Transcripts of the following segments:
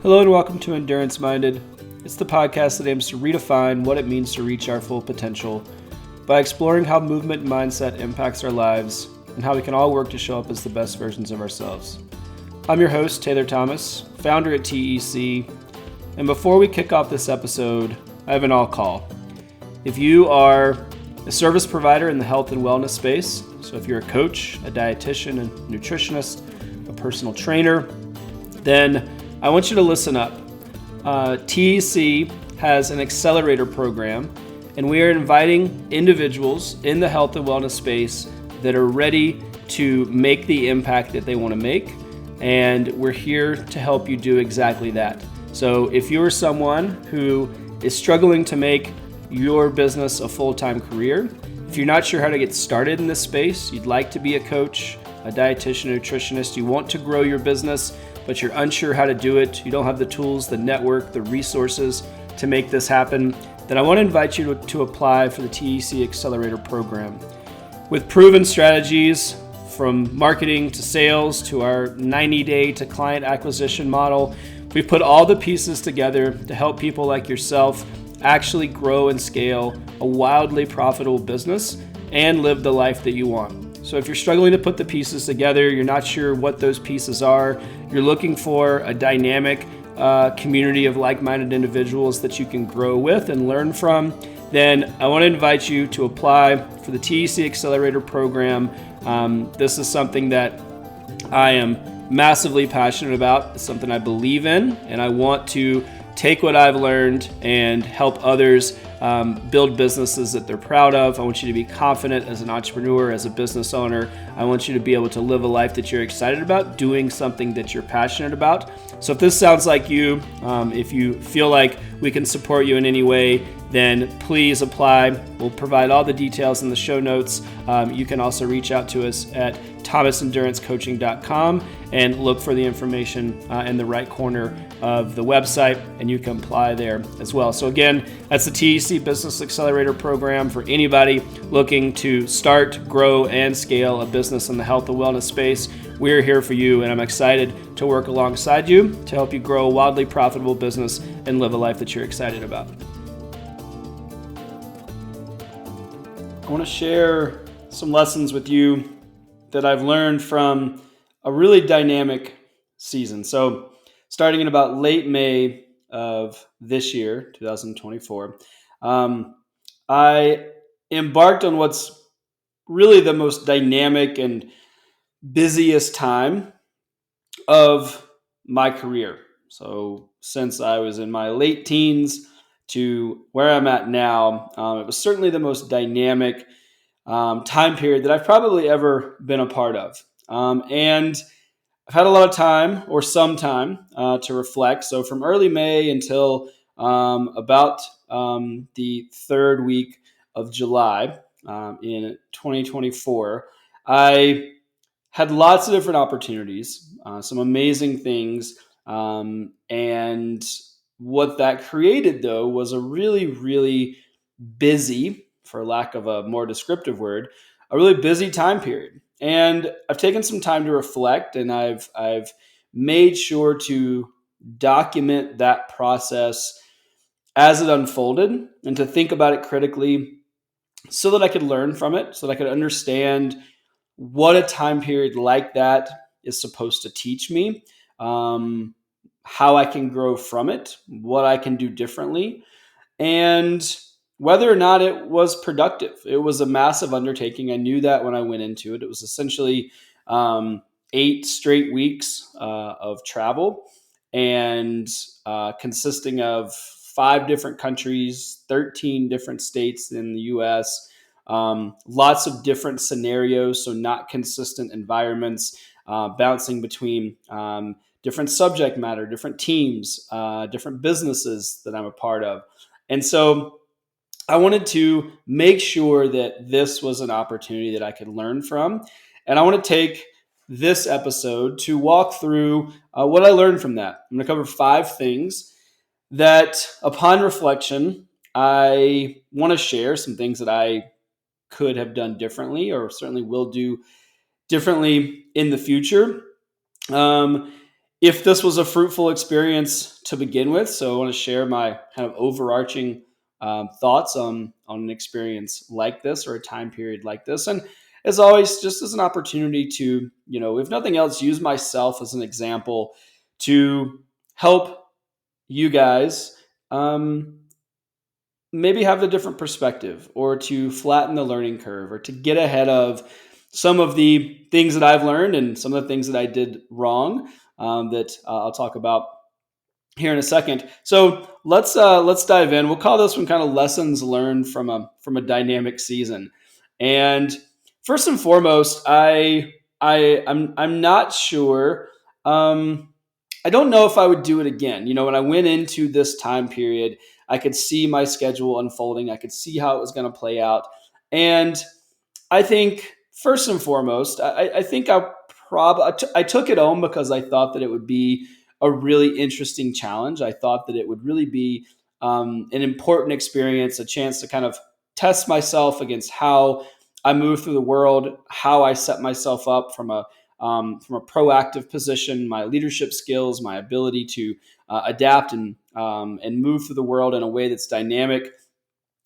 Hello and welcome to Endurance Minded. It's the podcast that aims to redefine what it means to reach our full potential by exploring how movement and mindset impacts our lives and how we can all work to show up as the best versions of ourselves. I'm your host, Taylor Thomas, founder at TEC, and before we kick off this episode, I have an all call. If you are a service provider in the health and wellness space, so if you're a coach, a dietitian, a nutritionist, a personal trainer, then I want you to listen up. TEC has an accelerator program, and we are inviting individuals in the health and wellness space that are ready to make the impact that they want to make, and we're here to help you do exactly that. So if you're someone who is struggling to make your business a full-time career, if you're not sure how to get started in this space, you'd like to be a coach, a dietitian, a nutritionist, you want to grow your business, but you're unsure how to do it, you don't have the tools, the network, the resources to make this happen, then I want to invite you to apply for the TEC Accelerator Program. With proven strategies from marketing to sales to our 90-day to client acquisition model, we've put all the pieces together to help people like yourself actually grow and scale a wildly profitable business and live the life that you want. So if you're struggling to put the pieces together, you're not sure what those pieces are, you're looking for a dynamic community of like-minded individuals that you can grow with and learn from, then I want to invite you to apply for the TEC Accelerator Program. This is something that I am massively passionate about. It's something I believe in, and I want to take what I've learned and help others build businesses that they're proud of. I want you to be confident as an entrepreneur, as a business owner. I want you to be able to live a life that you're excited about, doing something that you're passionate about. So if this sounds like you, if you feel like we can support you in any way, then please apply. We'll provide all the details in the show notes. You can also reach out to us at thomasendurancecoaching.com and look for the information in the right corner of the website, and you can apply there as well. So again, that's the TEC Business Accelerator Program for anybody looking to start, grow, and scale a business in the health and wellness space. We're here for you, and I'm excited to work alongside you to help you grow a wildly profitable business and live a life that you're excited about. I want to share some lessons with you that I've learned from a really dynamic season. So starting in about late May of this year, 2024, I embarked on what's really the most dynamic and busiest time of my career. So since I was in my late teens to where I'm at now, it was certainly the most dynamic time period that I've probably ever been a part of. And I've had a lot of time, or some time, to reflect. So from early May until about the third week of July in 2024, I had lots of different opportunities, some amazing things. And what that created, though, was a really, really busy, for lack of a more descriptive word, a really busy time period. And I've taken some time to reflect, and I've made sure to document that process as it unfolded and to think about it critically so that I could learn from it, so that I could understand what a time period like that is supposed to teach me, how I can grow from it, what I can do differently, and whether or not it was productive. It was a massive undertaking. I knew that when I went into it. It was essentially 8 straight weeks of travel, and consisting of 5 different countries, 13 different states in the US, lots of different scenarios, so not consistent environments, bouncing between different subject matter, different teams, different businesses that I'm a part of. And so I wanted to make sure that this was an opportunity that I could learn from. And I want to take this episode to walk through what I learned from that. I'm going to cover 5 things that, upon reflection, I want to share, some things that I could have done differently, or certainly will do differently in the future. if this was a fruitful experience to begin with. So I want to share my kind of overarching thoughts on an experience like this or a time period like this. And as always, just as an opportunity to, if nothing else, use myself as an example to help you guys maybe have a different perspective, or to flatten the learning curve, or to get ahead of some of the things that I've learned and some of the things that I did wrong, that I'll talk about here in a second. So let's dive in. We'll call this one kind of lessons learned from a dynamic season. And first and foremost, I'm not sure. I don't know if I would do it again. When I went into this time period, I could see my schedule unfolding. I could see how it was going to play out. And I think first and foremost, I think I took it home because I thought that it would be a really interesting challenge. I thought that it would really be an important experience, a chance to kind of test myself against how I move through the world, how I set myself up from a proactive position, my leadership skills, my ability to adapt and move through the world in a way that's dynamic.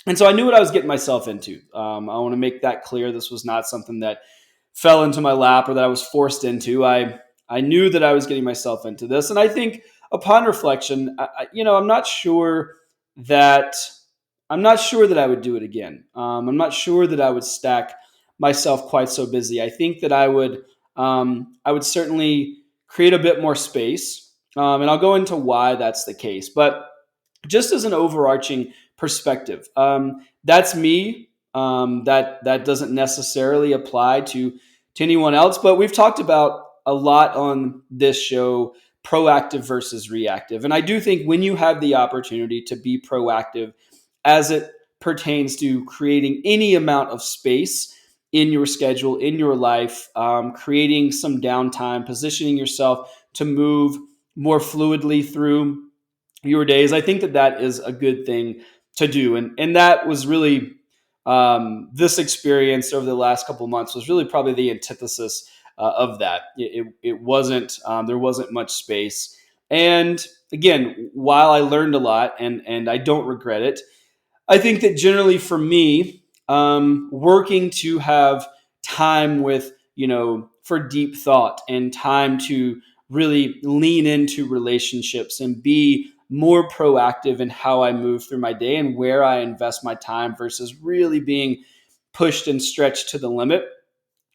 And so I knew what I was getting myself into. I want to make that clear. This was not something that fell into my lap or that I was forced into. I knew that I was getting myself into this, and I think upon reflection, I'm not sure that I would do it again. I'm not sure that I would stack myself quite so busy. I think that I would certainly create a bit more space, and I'll go into why that's the case. But just as an overarching perspective, that's me. That doesn't necessarily apply to anyone else. But we've talked about a lot on this show, proactive versus reactive, and I do think when you have the opportunity to be proactive as it pertains to creating any amount of space in your schedule, in your life, creating some downtime, positioning yourself to move more fluidly through your days, I think that is a good thing to do. And that was really this experience over the last couple of months was really probably the antithesis of that. It wasn't, there wasn't much space. And again, while I learned a lot and I don't regret it, I think that generally for me, working to have time with, for deep thought and time to really lean into relationships and be more proactive in how I move through my day and where I invest my time versus really being pushed and stretched to the limit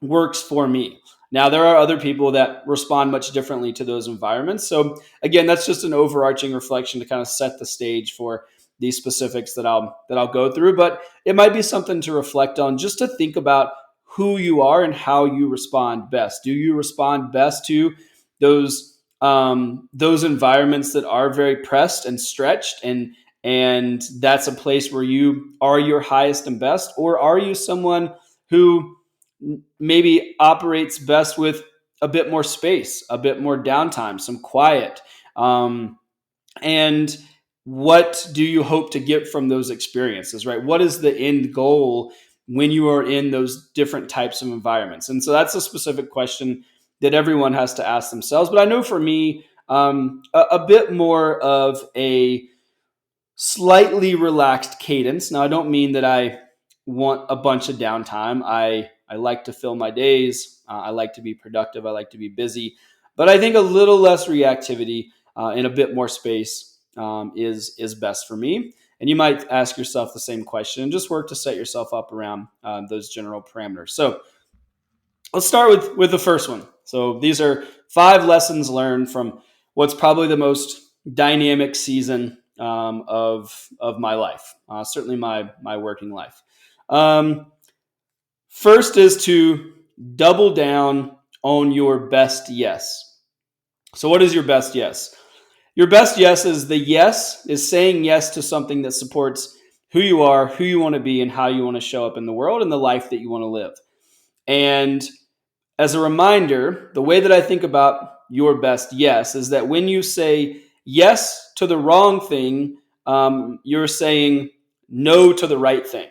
works for me. Now, there are other people that respond much differently to those environments. So again, that's just an overarching reflection to kind of set the stage for these specifics that I'll go through, but it might be something to reflect on, just to think about who you are and how you respond best. Do you respond best to those environments that are very pressed and stretched, and that's a place where you are your highest and best, or are you someone who maybe operates best with a bit more space, a bit more downtime, some quiet, and what do you hope to get from those experiences, right? What is the end goal when you are in those different types of environments? And so that's a specific question that everyone has to ask themselves. But I know for me, a bit more of a slightly relaxed cadence. Now, I don't mean that I want a bunch of downtime. I like to fill my days. I like to be productive. I like to be busy. But I think a little less reactivity and a bit more space is best for me. And you might ask yourself the same question and just work to set yourself up around those general parameters. So let's start with the first one. So these are 5 lessons learned from what's probably the most dynamic season of my life, certainly my working life. First is to double down on your best yes. So what is your best yes? Your best yes is saying yes to something that supports who you are, who you want to be, and how you want to show up in the world and the life that you want to live. And as a reminder, the way that I think about your best yes is that when you say yes to the wrong thing, you're saying no to the right thing,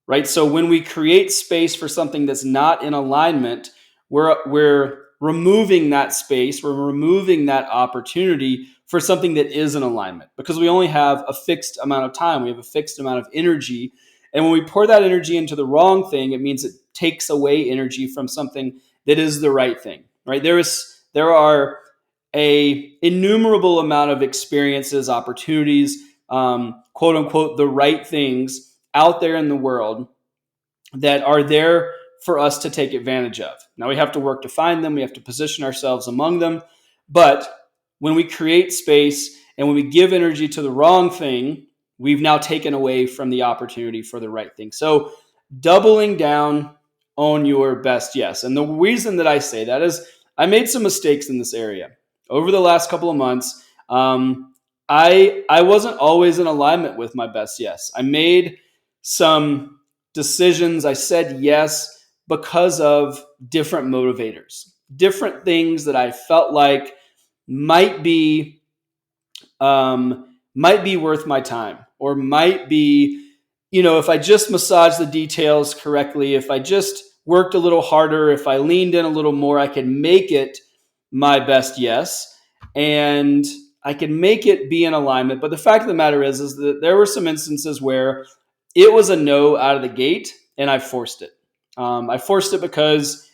right? So when we create space for something that's not in alignment we're removing that space, we're removing that opportunity for something that is in alignment, because we only have a fixed amount of time, we have a fixed amount of energy. And when we pour that energy into the wrong thing, it means it takes away energy from something that is the right thing, right? There are a innumerable amount of experiences, opportunities, quote unquote, the right things out there in the world that are there for us to take advantage of. Now we have to work to find them. We have to position ourselves among them. But when we create space and when we give energy to the wrong thing, we've now taken away from the opportunity for the right thing. So doubling down on your best yes. And the reason that I say that is I made some mistakes in this area over the last couple of months. I wasn't always in alignment with my best yes. I made some decisions. I said yes because of different motivators, different things that I felt like might be worth my time, or might be, if I just massage the details correctly, if I just worked a little harder, if I leaned in a little more, I could make it my best yes, and I can make it be in alignment. But the fact of the matter is that there were some instances where it was a no out of the gate, and I forced it. I forced it because,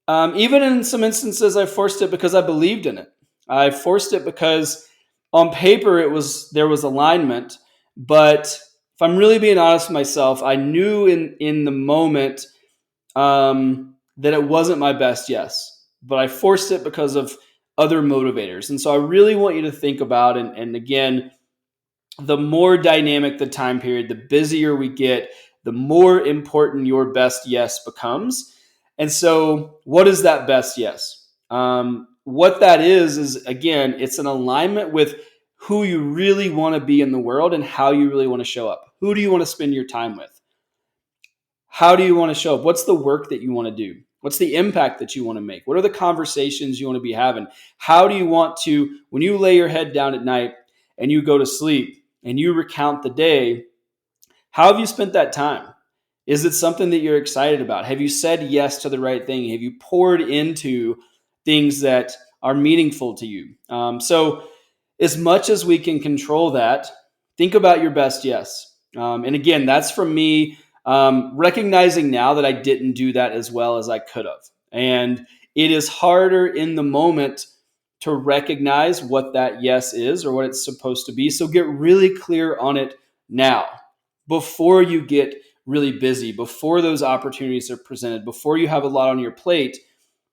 even in some instances, I forced it because I believed in it. I forced it because on paper there was alignment, but if I'm really being honest with myself, I knew in the moment that it wasn't my best yes, but I forced it because of other motivators. And so I really want you to think about, and again, the more dynamic the time period, the busier we get, the more important your best yes becomes. And so what is that best yes? What that is again, it's an alignment with who you really want to be in the world and how you really want to show up. Who do you want to spend your time with? How do you want to show up? What's the work that you want to do? What's the impact that you want to make? What are the conversations you want to be having? How do you want to, when you lay your head down at night and you go to sleep and you recount the day, how have you spent that time? Is it something that you're excited about? Have you said yes to the right thing? Have you poured into things that are meaningful to you? So as much as we can control that, think about your best yes. And again, that's from me recognizing now that I didn't do that as well as I could have. And it is harder in the moment to recognize what that yes is or what it's supposed to be. So get really clear on it now, before you get really busy, before those opportunities are presented, before you have a lot on your plate.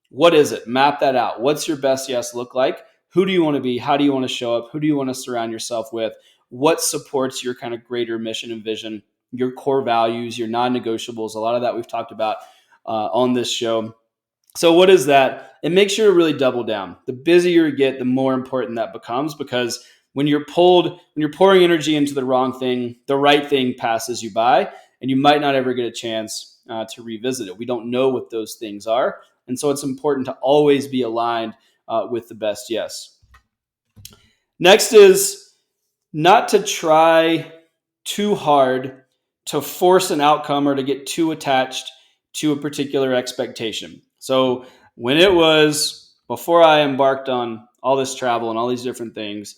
What is it? Map that out. What's your best yes look like? Who do you want to be? How do you want to show up? Who do you want to surround yourself with? What supports your kind of greater mission and vision, your core values, your non-negotiables? A lot of that we've talked about on this show. So what is that? And make sure to really double down. The busier you get, the more important that becomes, because when you're pouring energy into the wrong thing, the right thing passes you by, and you might not ever get a chance to revisit it. We don't know what those things are. And so it's important to always be aligned with the best yes. Next is not to try too hard to force an outcome or to get too attached to a particular expectation. So when it was before I embarked on all this travel and all these different things,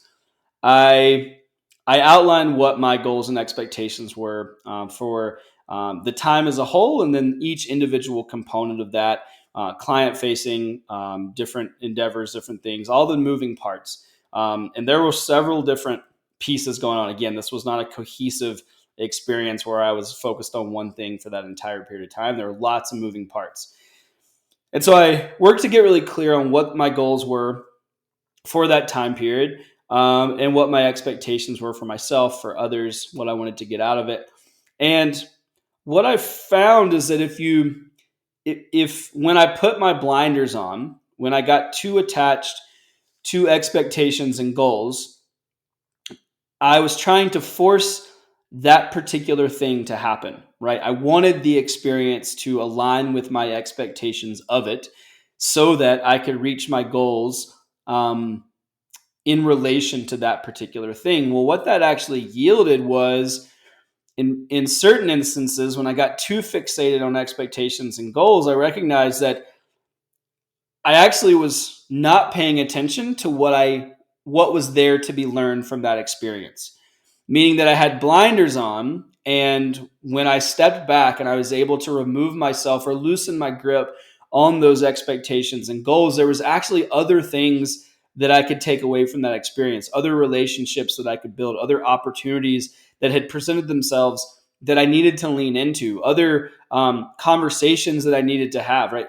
I outlined what my goals and expectations were for the time as a whole, and then each individual component of that, client-facing, different endeavors, different things, all the moving parts. And there were several different pieces going on. Again, this was not a cohesive experience where I was focused on one thing for that entire period of time. There were lots of moving parts. And so I worked to get really clear on what my goals were for that time period, and what my expectations were for myself, for others, what I wanted to get out of it. And what I found is that if when I put my blinders on, when I got too attached to expectations and goals, I was trying to force that particular thing to happen, right? I wanted the experience to align with my expectations of it so that I could reach my goals in relation to that particular thing. Well, what that actually yielded was, in certain instances, when I got too fixated on expectations and goals, I recognized that I actually was not paying attention to what was there to be learned from that experience, meaning that I had blinders on. And when I stepped back and I was able to remove myself or loosen my grip on those expectations and goals, there was actually other things that I could take away from that experience, other relationships that I could build, other opportunities that had presented themselves that I needed to lean into, other conversations that I needed to have, right?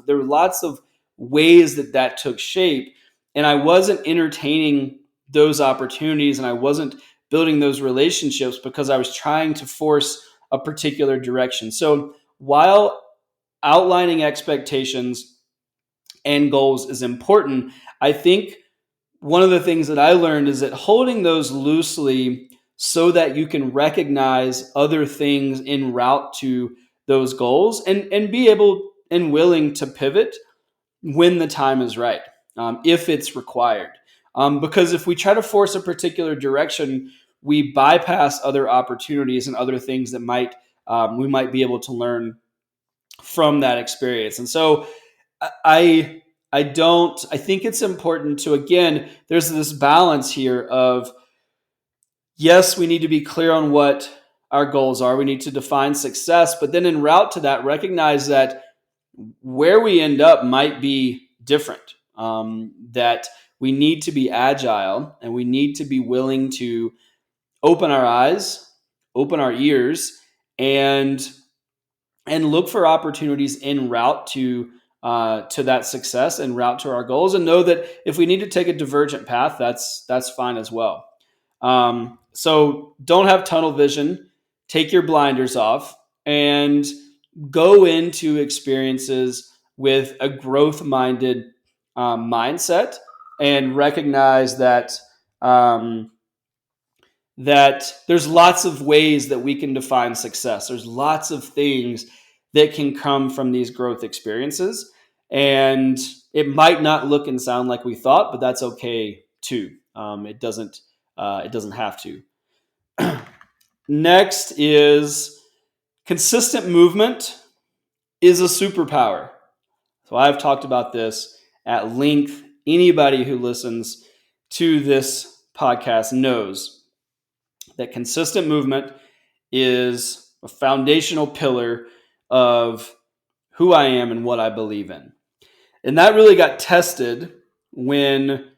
There were lots of ways that took shape, and I wasn't entertaining those opportunities, and I wasn't building those relationships because I was trying to force a particular direction. So while outlining expectations and goals is important, I think one of the things that I learned is that holding those loosely so that you can recognize other things en route to those goals and be able and willing to pivot when the time is right, if it's required. Because if we try to force a particular direction, we bypass other opportunities and other things that we might be able to learn from that experience. And so I I think it's important to, again, there's this balance here of, yes, we need to be clear on what our goals are. We need to define success, but then en route to that, recognize that where we end up might be different. That we need to be agile and we need to be willing to open our eyes, open our ears, and look for opportunities en route to that success, en route to our goals, and know that if we need to take a divergent path, that's fine as well. So don't have tunnel vision. Take your blinders off and go into experiences with a growth-minded mindset, and recognize um, that there's lots of ways that we can define success. There's lots of things that can come from these growth experiences. And it might not look and sound like we thought, but that's okay too. It doesn't have to. Next is consistent movement is a superpower. So I've talked about this at length. Anybody who listens to this podcast knows that consistent movement is a foundational pillar of who I am and what I believe in. And that really got tested when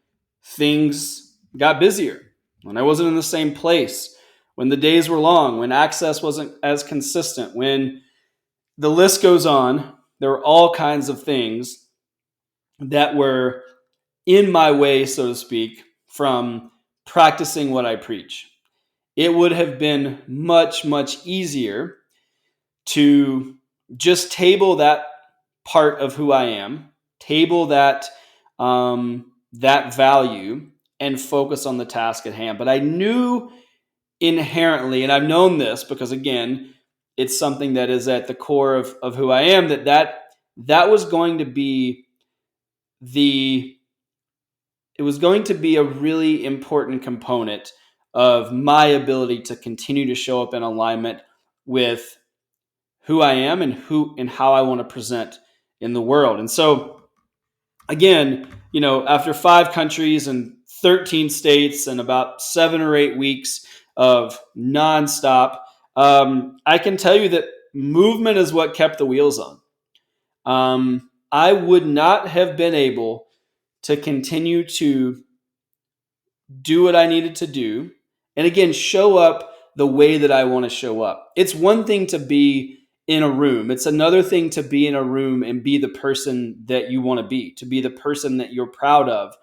things got busier, when I wasn't in the same place, when the days were long, when access wasn't as consistent, when the list goes on. There were all kinds of things that were in my way, so to speak, from practicing what I preach. It would have been much, much easier to just table that part of who I am, table that value, and focus on the task at hand. But I knew inherently, and I've known this because, again, it's something that is at the core of who I am, that was going to be it was going to be a really important component of my ability to continue to show up in alignment with who I am and how I want to present in the world. And so, again, after 5 countries and 13 states and about 7 or 8 weeks of nonstop, I can tell you that movement is what kept the wheels on. I would not have been able to continue to do what I needed to do, and again, show up the way that I want to show up. It's one thing to be in a room. It's another thing to be in a room and be the person that you want to be the person that you're proud of,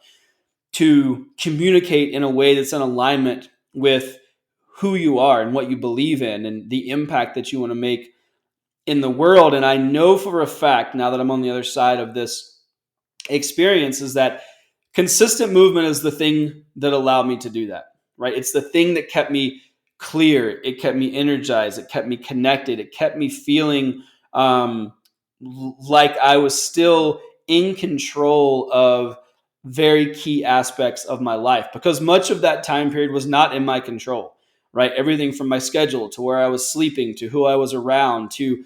to communicate in a way that's in alignment with who you are and what you believe in and the impact that you want to make in the world. And I know for a fact, now that I'm on the other side of this experience, is that consistent movement is the thing that allowed me to do that, right? It's the thing that kept me clear. It kept me energized. It kept me connected. It kept me feeling like I was still in control of very key aspects of my life, because much of that time period was not in my control, right? Everything from my schedule to where I was sleeping to who I was around to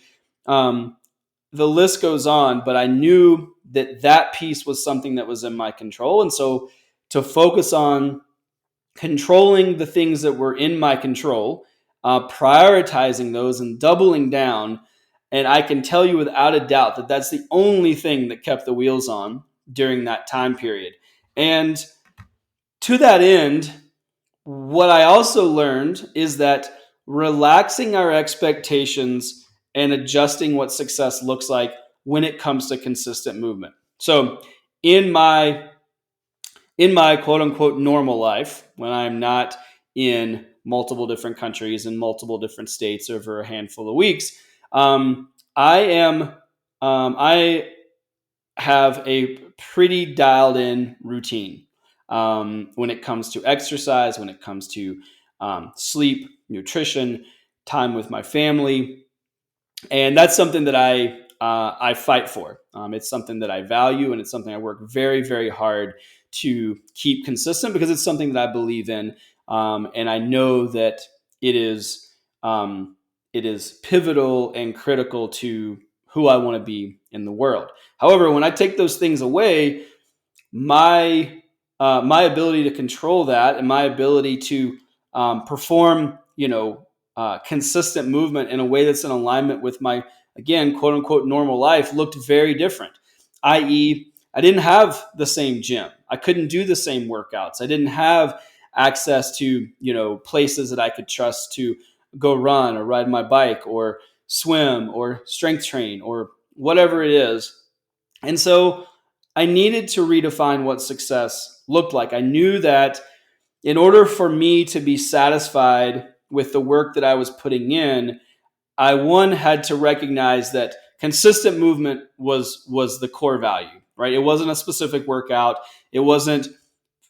the list goes on, but I knew that piece was something that was in my control. And so to focus on controlling the things that were in my control, prioritizing those and doubling down. And I can tell you without a doubt that that's the only thing that kept the wheels on during that time period. And to that end, what I also learned is that relaxing our expectations and adjusting what success looks like when it comes to consistent movement. So in my quote unquote normal life, when I'm not in multiple different countries and multiple different states over a handful of weeks, I am I have a pretty dialed in routine when it comes to exercise, when it comes to sleep, nutrition, time with my family, and that's something that I fight for. It's something that I value, and it's something I work very, very hard to keep consistent because it's something that I believe in, and I know that it is pivotal and critical to who I want to be in the world. However, when I take those things away, my my ability to control that and my ability to perform, consistent movement in a way that's in alignment with my, again, quote unquote, normal life looked very different. I.e., I didn't have the same gym. I couldn't do the same workouts. I didn't have access to, places that I could trust to go run or ride my bike or swim or strength train or whatever it is. And so I needed to redefine what success looked like. I knew that in order for me to be satisfied with the work that I was putting in, I had to recognize that consistent movement was the core value, right? It wasn't a specific workout. It wasn't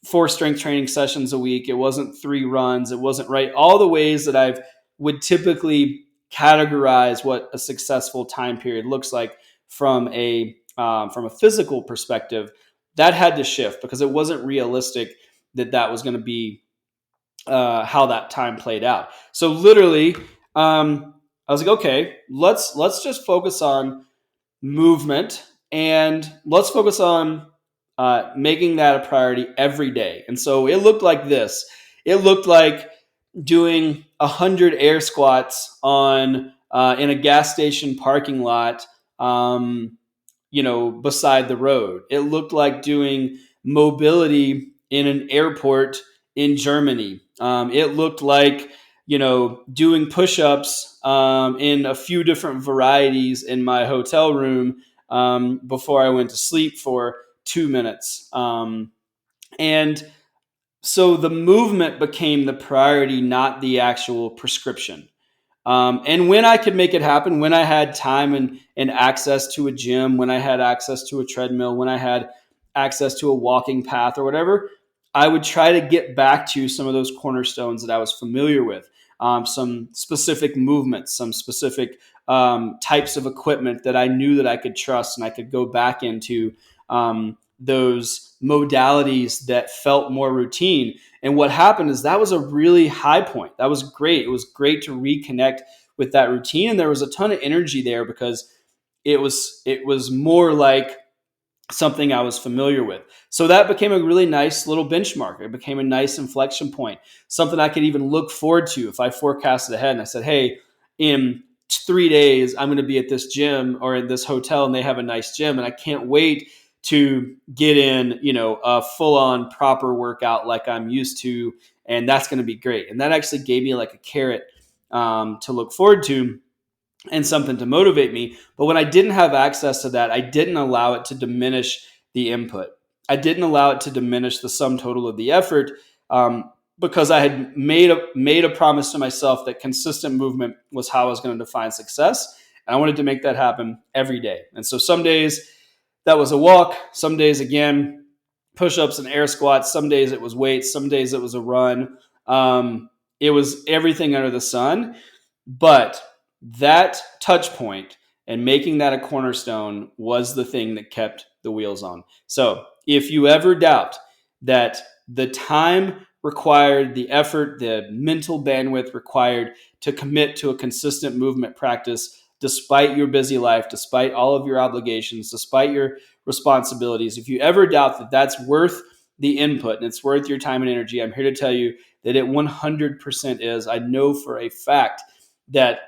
4 strength training sessions a week. It wasn't 3 runs. It wasn't, right, all the ways that I would typically categorize what a successful time period looks like from a physical perspective. That had to shift because it wasn't realistic that was going to be how that time played out. So literally, I was like, okay, let's just focus on movement and let's focus on making that a priority every day. And so it looked like this. It looked like doing 100 air squats on in a gas station parking lot, beside the road. It looked like doing mobility in an airport in Germany. It looked like, doing push-ups in a few different varieties in my hotel room before I went to sleep for 2 minutes. And so the movement became the priority, not the actual prescription. And when I could make it happen, when I had time and access to a gym, when I had access to a treadmill, when I had access to a walking path or whatever, I would try to get back to some of those cornerstones that I was familiar with, some specific movements, some specific types of equipment that I knew that I could trust, and I could go back into those modalities that felt more routine. And what happened is that was a really high point. That was great. It was great to reconnect with that routine. And there was a ton of energy there because it was more like something I was familiar with. So that became a really nice little benchmark. It became a nice inflection point, something I could even look forward to if I forecasted ahead and I said, hey, in 3 days, I'm going to be at this gym or in this hotel and they have a nice gym. And I can't wait to get in, a full-on proper workout like I'm used to, and that's going to be great. And that actually gave me like a carrot to look forward to and something to motivate me. But when I didn't have access to that, I didn't allow it to diminish the input. I didn't allow it to diminish the sum total of the effort because I had made a promise to myself that consistent movement was how I was going to define success. And I wanted to make that happen every day. And so some days that was a walk. Some days, again, push-ups and air squats. Some days it was weights. Some days it was a run. It was everything under the sun. But that touch point and making that a cornerstone was the thing that kept the wheels on. So if you ever doubt that the time required, the effort, the mental bandwidth required to commit to a consistent movement practice despite your busy life, despite all of your obligations, despite your responsibilities. If you ever doubt that that's worth the input and it's worth your time and energy, I'm here to tell you that it 100% is. I know for a fact that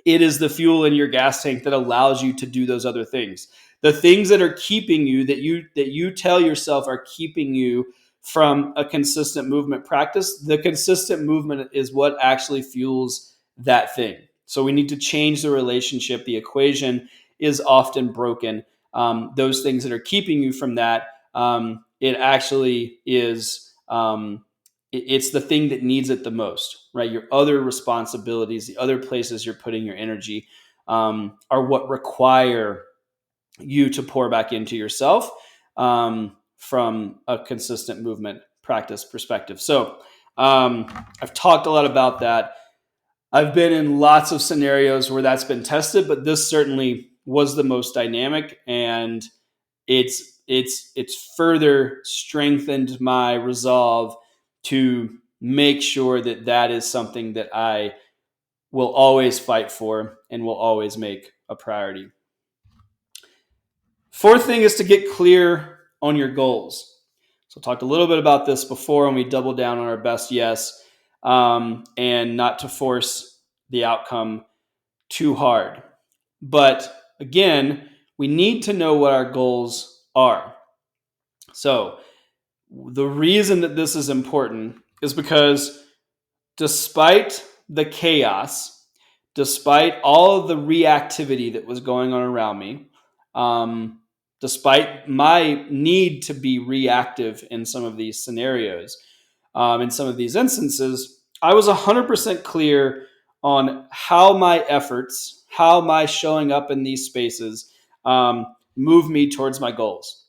it is the fuel in your gas tank that allows you to do those other things. The things that are keeping you, that you tell yourself are keeping you from a consistent movement practice, the consistent movement is what actually fuels that thing. So we need to change the relationship. The equation is often broken. Those things that are keeping you from that, it actually is it's the thing that needs it the most, right? Your other responsibilities, the other places you're putting your energy, are what require you to pour back into yourself from a consistent movement practice perspective. So I've talked a lot about that. I've been in lots of scenarios where that's been tested, but this certainly was the most dynamic, and it's further strengthened my resolve to make sure that that is something that I will always fight for and will always make a priority. Fourth thing is to get clear on your goals. So I talked a little bit about this before, and we doubled down on our best yes, and not to force the outcome too hard. But again, we need to know what our goals are. So the reason that this is important is because despite the chaos, despite all of the reactivity that was going on around me, despite my need to be reactive in some of these scenarios, in some of these instances, I was 100% clear on how my efforts, how my showing up in these spaces move me towards my goals.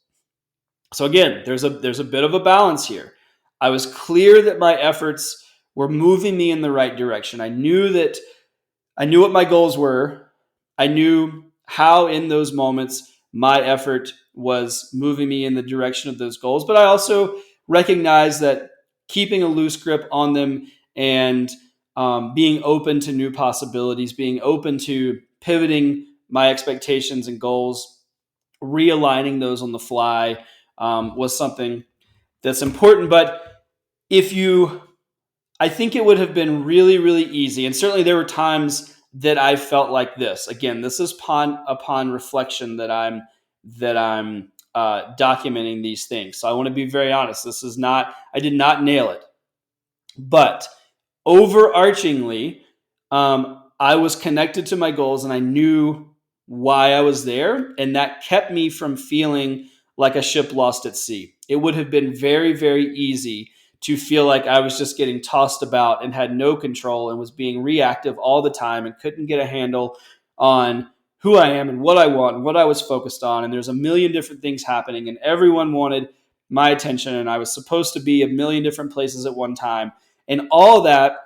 So again, there's a bit of a balance here. I was clear that my efforts were moving me in the right direction. I knew what my goals were. I knew how in those moments my effort was moving me in the direction of those goals. But I also recognized that keeping a loose grip on them and being open to new possibilities, being open to pivoting my expectations and goals, realigning those on the fly, was something that's important. But I think it would have been really, really easy. And certainly there were times that I felt like this. Again, this is upon reflection that I'm documenting these things. So I want to be very honest. I did not nail it. But overarchingly, I was connected to my goals and I knew why I was there. And that kept me from feeling like a ship lost at sea. It would have been very, very easy to feel like I was just getting tossed about and had no control and was being reactive all the time and couldn't get a handle on who I am and what I want and what I was focused on. And there's a million different things happening and everyone wanted my attention and I was supposed to be a million different places at one time. And all that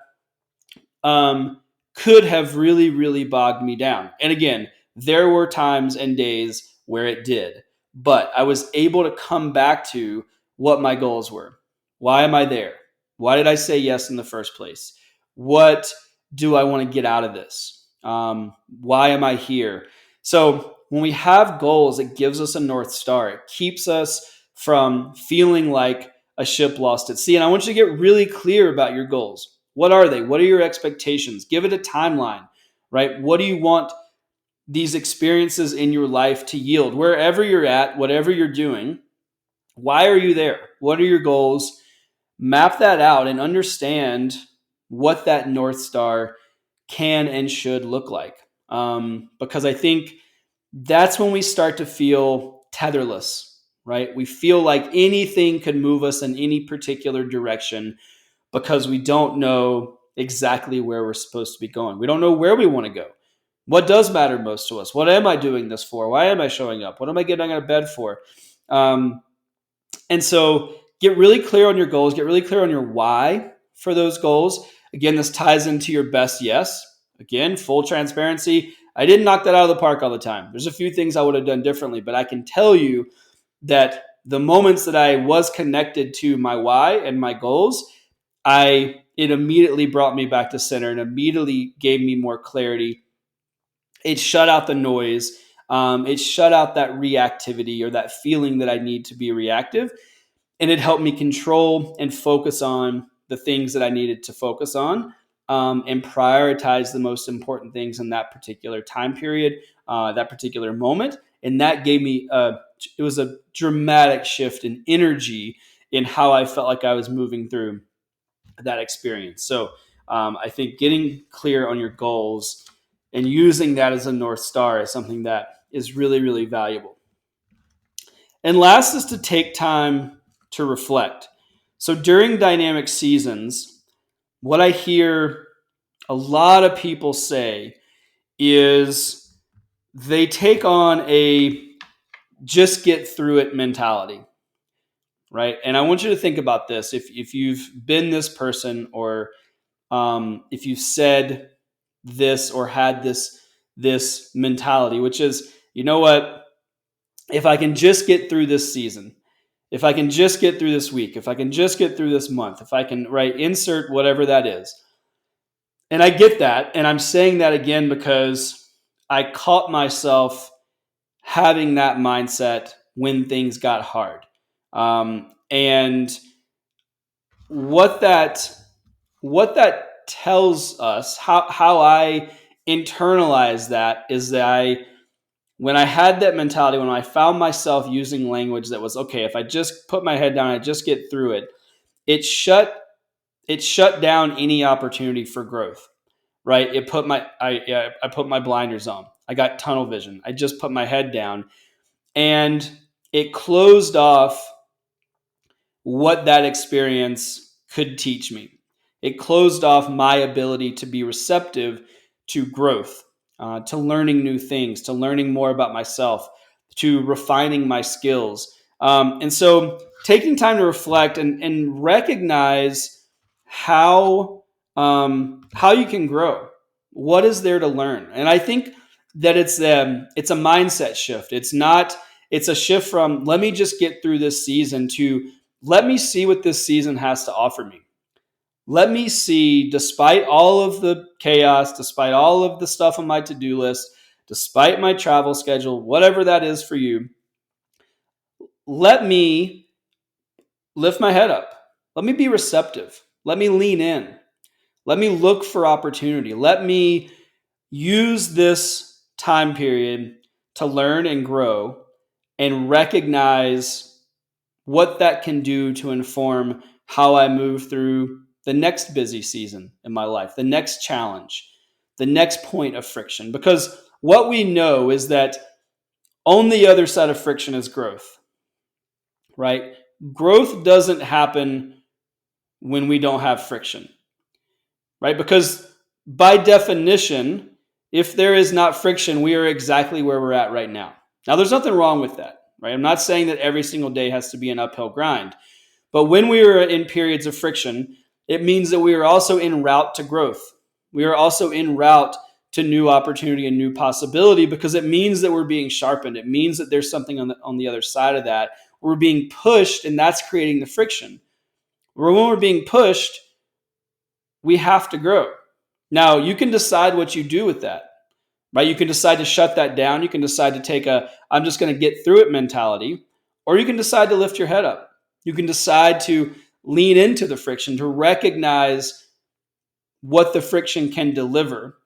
could have really, really bogged me down. And again, there were times and days where it did, but I was able to come back to what my goals were. Why am I there? Why did I say yes in the first place? What do I want to get out of this? Why am I here? So when we have goals, it gives us a North Star. It keeps us from feeling like a ship lost at sea. And I want you to get really clear about your goals. What are they? What are your expectations? Give it a timeline, right? What do you want these experiences in your life to yield? Wherever you're at, whatever you're doing, why are you there? What are your goals? Map that out and understand what that North Star can and should look like. Because I think that's when we start to feel tetherless, right? We feel like anything could move us in any particular direction because we don't know exactly where we're supposed to be going. We don't know where we want to go. What does matter most to us? What am I doing this for? Why am I showing up? What am I getting out of bed for? And so get really clear on your goals. Get really clear on your why for those goals. Again, this ties into your best yes. Again, full transparency. I didn't knock that out of the park all the time. There's a few things I would have done differently, but I can tell you that the moments that I was connected to my why and my goals, it immediately brought me back to center and immediately gave me more clarity it shut out the noise. It shut out that reactivity or that feeling that I need to be reactive. And it helped me control and focus on the things that I needed to focus on, and prioritize the most important things in that particular time period, that particular moment. And that gave me it was a dramatic shift in energy in how I felt like I was moving through that experience. So I think getting clear on your goals and using that as a North Star is something that is really, really valuable. And last is to take time to reflect. So during dynamic seasons, what I hear a lot of people say is they take on a just get through it mentality, right? And I want you to think about this. If you've been this person, or if you've said this or had this mentality, which is, you know what, if I can just get through this season, if I can just get through this week, if I can just get through this month, if I can, right, insert whatever that is. And I get that. And I'm saying that again because I caught myself having that mindset when things got hard. And what that tells us, how I internalize that, is that when I had that mentality, when I found myself using language that was, okay, if I just put my head down, I just get through it, it shut down any opportunity for growth, right? I put my blinders on. I got tunnel vision. I just put my head down, and it closed off what that experience could teach me. It closed off my ability to be receptive to growth, to learning new things, to learning more about myself, to refining my skills. And so taking time to reflect and recognize how you can grow. What is there to learn? And I think that it's a mindset shift. It's a shift from let me just get through this season to let me see what this season has to offer me. Let me see, despite all of the chaos, despite all of the stuff on my to-do list, despite my travel schedule, whatever that is for you, let me lift my head up. Let me be receptive. Let me lean in. Let me look for opportunity. Let me use this time period to learn and grow and recognize what that can do to inform how I move through the next busy season in my life, the next challenge, the next point of friction. Because what we know is that on the other side of friction is growth, right? Growth doesn't happen when we don't have friction, right? Because by definition, if there is not friction, we are exactly where we're at right now. Now, there's nothing wrong with that, right? I'm not saying that every single day has to be an uphill grind. But when we are in periods of friction, it means that we are also en route to growth. We are also en route to new opportunity and new possibility, because it means that we're being sharpened. It means that there's something on the other side of that. We're being pushed, and that's creating the friction. When we're being pushed, we have to grow. Now, you can decide what you do with that, right? You can decide to shut that down. You can decide to take I'm just going to get through it mentality, or you can decide to lift your head up. You can decide to lean into the friction, to recognize what the friction can deliver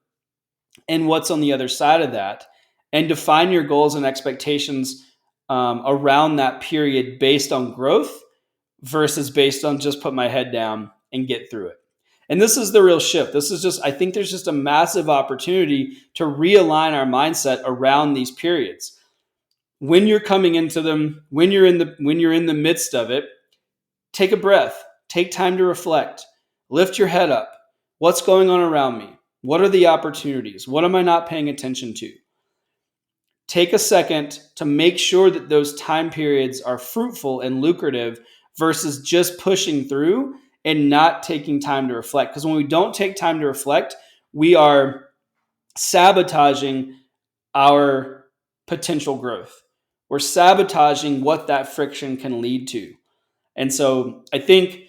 and what's on the other side of that, and define your goals and expectations around that period based on growth versus based on just put my head down and get through it. And this is the real shift. I think there's just a massive opportunity to realign our mindset around these periods. When you're coming into them, when you're in the midst of it, take a breath, take time to reflect, lift your head up. What's going on around me? What are the opportunities? What am I not paying attention to? Take a second to make sure that those time periods are fruitful and lucrative versus just pushing through and not taking time to reflect. Because when we don't take time to reflect, we are sabotaging our potential growth. We're sabotaging what that friction can lead to. And so I think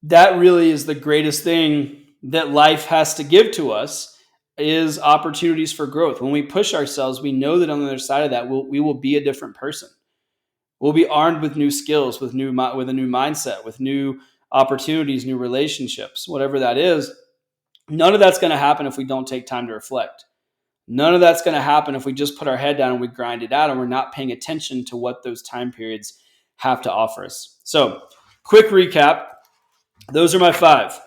that really is the greatest thing that life has to give to us. is opportunities for growth. When we push ourselves, we know that on the other side of that, we will be a different person. We'll be armed with new skills, with a new mindset, with new opportunities, new relationships, whatever that is. None of that's going to happen if we don't take time to reflect. None of that's going to happen if we just put our head down and we grind it out and we're not paying attention to what those time periods have to offer us. So, quick recap. Those are my 5.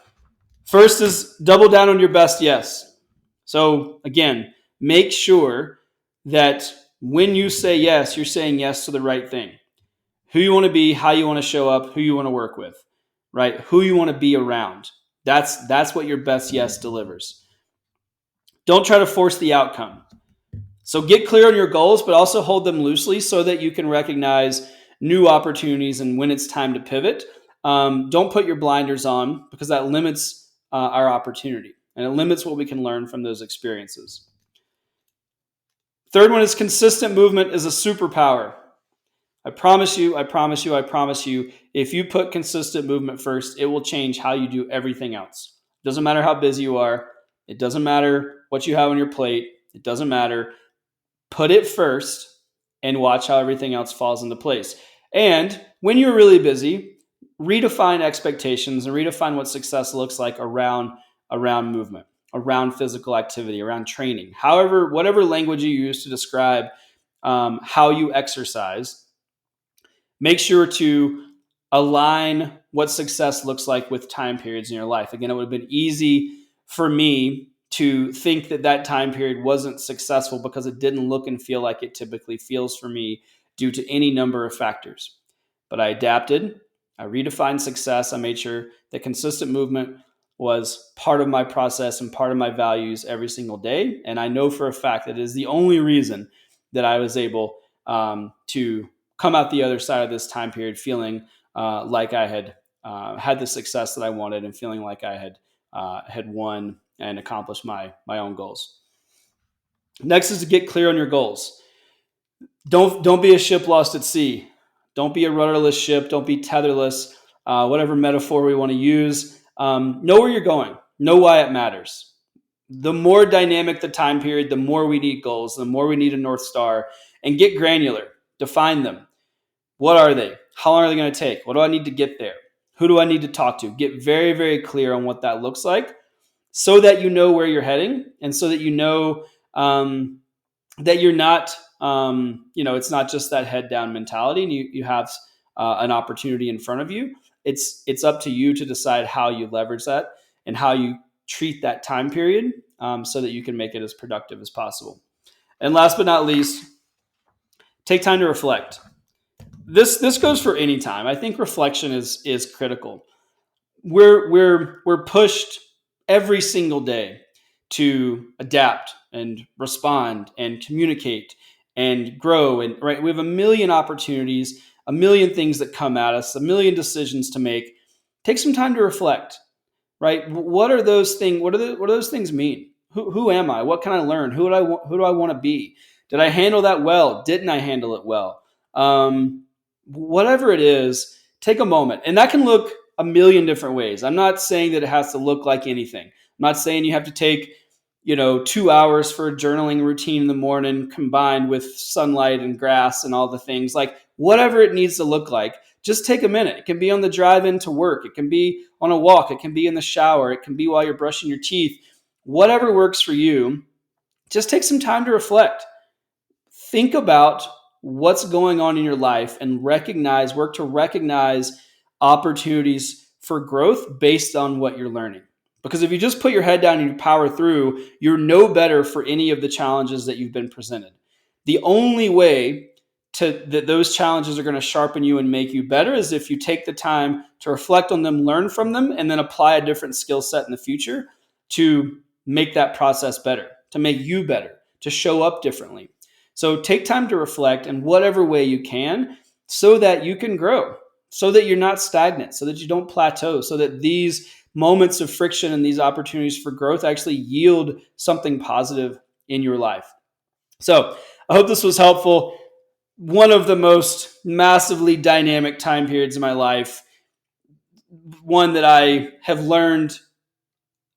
First is double down on your best yes. So, again, make sure that when you say yes, you're saying yes to the right thing. Who you want to be, how you want to show up, who you want to work with, right? Who you want to be around. That's what your best yes delivers. Don't try to force the outcome. So get clear on your goals, but also hold them loosely so that you can recognize new opportunities and when it's time to pivot. Don't put your blinders on because that limits our opportunity and it limits what we can learn from those experiences. Third one is consistent movement is a superpower. I promise you, if you put consistent movement first, it will change how you do everything else. It doesn't matter how busy you are. It doesn't matter what you have on your plate. It doesn't matter. Put it first and watch how everything else falls into place. And when you're really busy, redefine expectations and redefine what success looks like around movement, around physical activity, around training. However, whatever language you use to describe how you exercise, make sure to align what success looks like with time periods in your life. Again, it would have been easy for me to think that time period wasn't successful because it didn't look and feel like it typically feels for me due to any number of factors. But I adapted. I redefined success. I made sure that consistent movement was part of my process and part of my values every single day. And I know for a fact that it is the only reason that I was able to come out the other side of this time period feeling like I had had the success that I wanted and feeling like I had won and accomplished my own goals. Next is to get clear on your goals. Don't be a ship lost at sea. Don't be a rudderless ship. Don't be tetherless. Whatever metaphor we want to use. Know where you're going. Know why it matters. The more dynamic the time period, the more we need goals, the more we need a North Star. And get granular. Define them. What are they? How long are they going to take? What do I need to get there? Who do I need to talk to? Get very, very clear on what that looks like so that you know where you're heading and so that you know that you're not, it's not just that head down mentality and you have an opportunity in front of you. It's up to you to decide how you leverage that and how you treat that time period so that you can make it as productive as possible. And last but not least, take time to reflect. This goes for any time. I think reflection is critical. We're pushed every single day to adapt and respond and communicate and grow. And right, we have a million opportunities, a million things that come at us, a million decisions to make. Take some time to reflect. Right? What are those things? What do those things mean? Who am I? What can I learn? Who do I want to be? Did I handle that well? Didn't I handle it well? Whatever it is, take a moment. And that can look a million different ways. I'm not saying that it has to look like anything. I'm not saying you have to take, 2 hours for a journaling routine in the morning combined with sunlight and grass and all the things. Like whatever it needs to look like, just take a minute. It can be on the drive into work. It can be on a walk. It can be in the shower. It can be while you're brushing your teeth. Whatever works for you, just take some time to reflect. Think about what's going on in your life and work to recognize opportunities for growth based on what you're learning. Because if you just put your head down and you power through, you're no better for any of the challenges that you've been presented. The only way that those challenges are going to sharpen you and make you better is if you take the time to reflect on them, learn from them, and then apply a different skill set in the future to make that process better, to make you better, to show up differently. So take time to reflect in whatever way you can so that you can grow, so that you're not stagnant, so that you don't plateau, so that these moments of friction and these opportunities for growth actually yield something positive in your life. So I hope this was helpful. One of the most massively dynamic time periods in my life, one that I have learned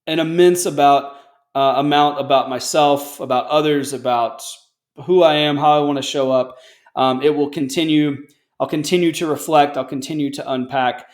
an immense amount amount about myself, about others, about who I am, how I want to show up. It will continue. I'll continue to reflect. I'll continue to unpack.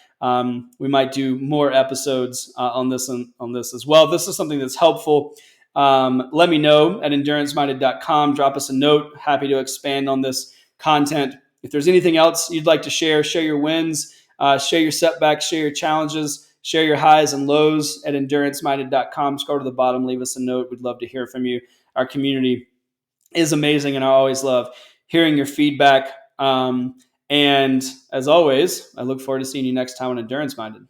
We might do more episodes on this as well. If this is something that's helpful, let me know at enduranceMinded.com. Drop us a note. Happy to expand on this content. If there's anything else you'd like to share your wins, share your setbacks, share your challenges, share your highs and lows at enduranceMinded.com. Scroll to the bottom, leave us a note. We'd love to hear from you. Our community is amazing, and I always love hearing your feedback. And as always, I look forward to seeing you next time on Endurance Minded.